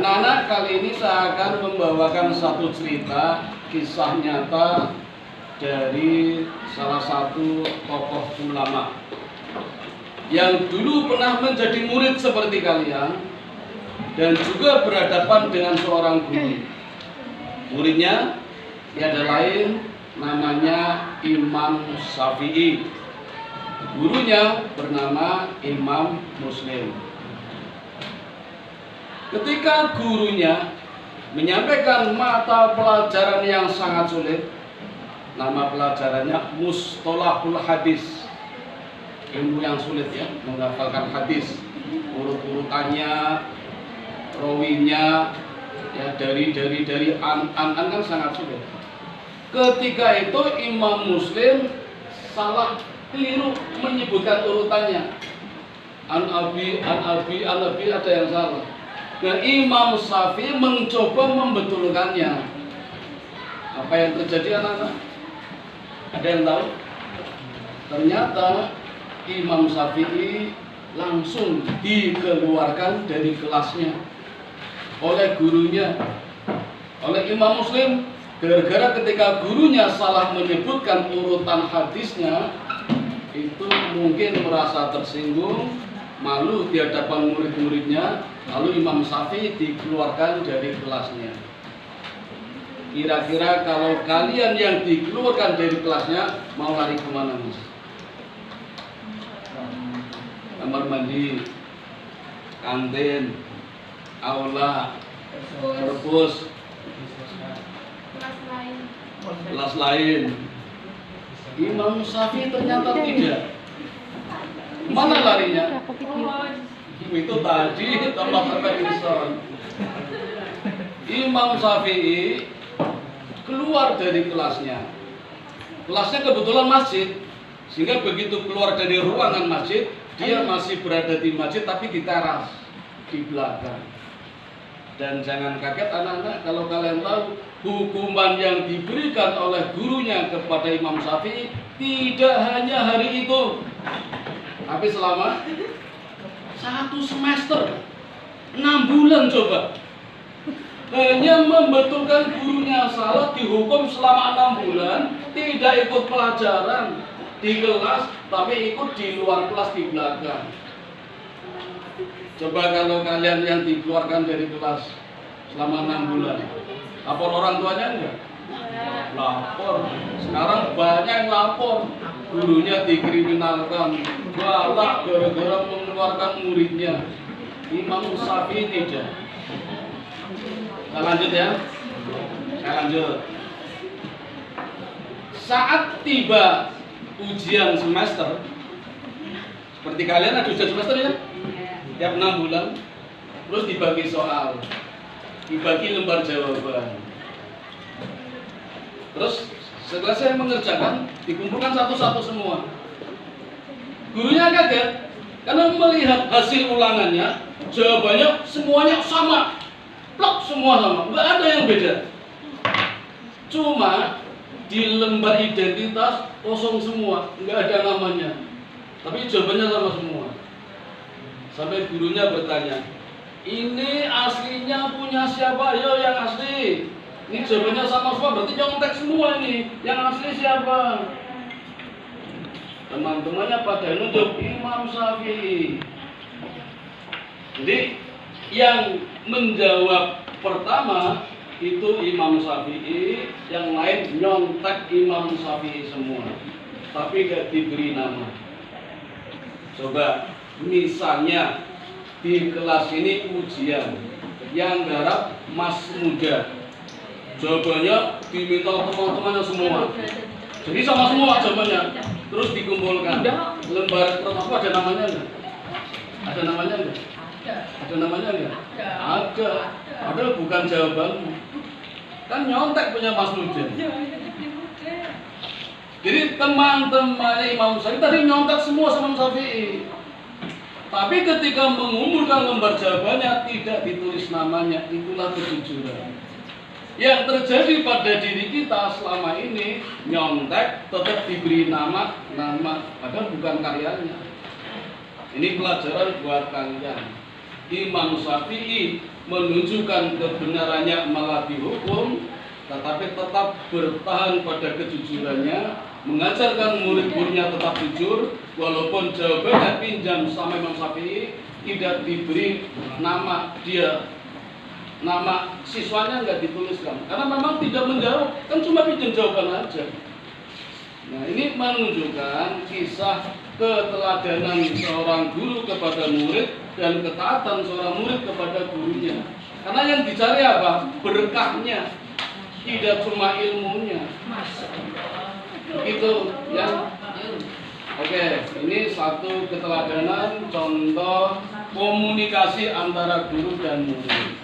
Anak-anak, kali ini saya akan membawakan satu cerita kisah nyata dari salah satu tokoh ulama yang dulu pernah menjadi murid seperti kalian dan juga berhadapan dengan seorang guru. Muridnya tiada lain, namanya Imam Syafi'i. Gurunya bernama Imam Muslim. Ketika gurunya menyampaikan mata pelajaran yang sangat sulit, nama pelajarannya Mustalahul Hadis, ilmu yang sulit ya, menghafalkan hadis, urut-urutannya, rawinya, ya dari an kan sangat sulit. Ketika itu Imam Muslim salah, keliru menyebutkan urutannya. An abi ada yang salah. Nah, Imam Syafi'i mencoba membetulkannya. Apa yang terjadi anak-anak? Ada yang tahu? Ternyata Imam Syafi'i langsung dikeluarkan dari kelasnya oleh gurunya, oleh Imam Muslim, gara-gara ketika gurunya salah menyebutkan urutan hadisnya, itu mungkin merasa tersinggung, malu di hadapan murid-muridnya, lalu Imam Syafi'i dikeluarkan dari kelasnya. Kira-kira kalau kalian yang dikeluarkan dari kelasnya mau lari kemana, Mas? Kamar mandi, kantin, aula, perpus, kelas lain. Imam Syafi'i ternyata tidak. Mana larinya? Itu tadi tambah insan. Imam Syafi'i keluar dari kelasnya. Kelasnya kebetulan masjid, sehingga begitu keluar dari ruangan masjid, dia masih berada di masjid tapi di teras di belakang. Dan jangan kaget anak-anak kalau kalian tahu hukuman yang diberikan oleh gurunya kepada Imam Syafi'i tidak hanya hari itu, tapi selama 1 semester, 6 bulan coba. Hanya membetulkan gurunya salah, dihukum selama 6 bulan, tidak ikut pelajaran di kelas, tapi ikut di luar kelas di belakang. Coba kalau kalian yang dikeluarkan dari kelas selama 6 bulan, lapor orang tuanya enggak? Lapor. Sekarang banyak yang lapor, gurunya dikriminalkan, galak gara-gara mengeluarkan muridnya. Imam Syafi'i tidak. Saya lanjut ya. Saya lanjut. Saat tiba ujian semester, seperti kalian ada ujian semester ya? Tiap 6 bulan. Terus dibagi soal, dibagi lembar jawaban. Terus setelah saya mengerjakan, dikumpulkan satu-satu semua. Gurunya kaget karena melihat hasil ulangannya, jawabannya semuanya sama, plok semua sama, nggak ada yang beda. Cuma di lembar identitas kosong semua, nggak ada namanya, tapi jawabannya sama semua. Sampai gurunya bertanya, ini aslinya punya siapa? Yo yang asli. Ini jawabannya sama semua, berarti nyontek semua ini. Yang asli siapa? Teman-temannya pada nunjuk Imam Syafi'i. Jadi yang menjawab pertama itu Imam Syafi'i, yang lain nyontek Imam Syafi'i semua, tapi gak diberi nama. Coba misalnya di kelas ini ujian, yang garap Mas Muda, jawabannya diminta teman-temannya semua, jadi sama semua jawabannya. Terus dikumpulkan lembar pertama, ada namanya enggak? Ada namanya enggak? Ada namanya enggak? Ada. Padahal bukan jawabanmu, kan nyontek punya Mas Muda. Jadi teman-temannya Imam Syafi'i tadi nyontek semua sama Imam Syafi'i, tapi ketika mengumpulkan lembar jawabannya tidak ditulis namanya. Itulah kejujuran. Yang terjadi pada diri kita selama ini, nyontek tetap diberi nama, padahal bukan karyanya. Ini pelajaran buat kalian. Imam Syafi'i menunjukkan kebenarannya malah dihukum, tetapi tetap bertahan pada kejujurannya, mengajarkan murid-muridnya tetap jujur, walaupun jawabannya pinjam sama Imam Syafi'i, tidak diberi nama dia, nama siswanya nggak dituliskan, karena memang tidak menjawab, kan cuma pinjam jawaban aja. Nah, ini menunjukkan kisah keteladanan seorang guru kepada murid dan ketaatan seorang murid kepada gurunya. Karena yang dicari apa? Berkahnya, tidak cuma ilmunya. Begitu ya. Oke, ini satu keteladanan contoh komunikasi antara guru dan murid.